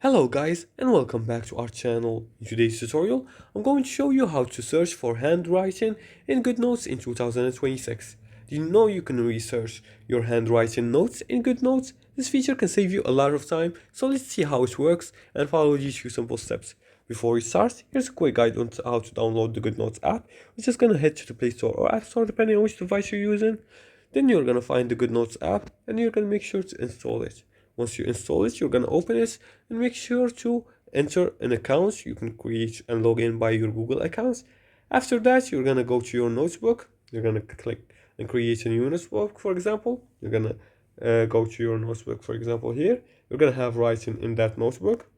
Hello guys and welcome back to our channel. In today's tutorial, I'm going to show you how to search for handwriting in Goodnotes in 2026. Do you know you can research your handwriting notes in Goodnotes? This feature can save you a lot of time, so let's see how it works and follow these few simple steps. Before we start, here's a quick guide on how to download the Goodnotes app. We're just gonna head to the Play Store or App Store depending on which device you're using. Then you're gonna find the Goodnotes app and you're gonna make sure to install it. Once you install it, you're gonna open it and make sure to enter an account. You can create and log in by your Google accounts. After that, you're gonna go to your notebook. You're gonna click and create a new notebook, for example. You're gonna go to your notebook, for example, here. You're gonna have writing in that notebook.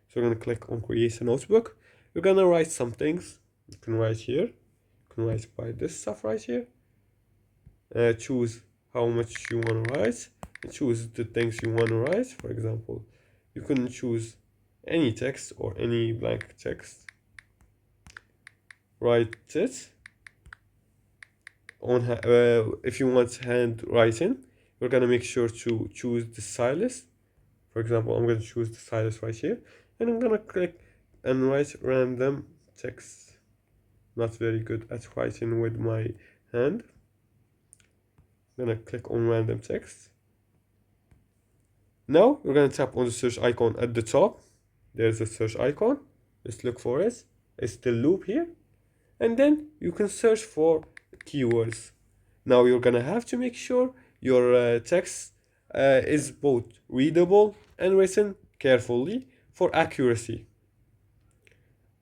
So you're gonna click on create a notebook. You're gonna write some things. You can write here. You can write by this stuff right here. Choose how much you want to write. Choose the things you want to write. For example, you can choose any text or any blank text. Write it on if you want handwriting, you're gonna make sure to choose the stylus. For example, I'm gonna choose the stylus right here, and I'm gonna click and write random text. Not very good at writing with my hand. I'm gonna click on random text. Now we're gonna tap on the search icon at the top. There's a search icon. Let's look for it. It's the loop here. And then you can search for keywords. Now you're gonna have to make sure your text is both readable and written carefully for accuracy.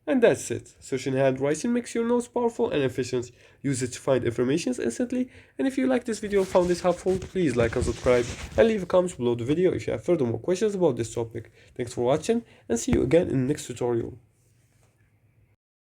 And that's it. Searching handwriting makes your notes powerful and efficient. Use it to find information instantly. And if you like this video and found this helpful, please like and subscribe and leave a comment below the video if you have further more questions about this topic. Thanks for watching and see you again in the next tutorial.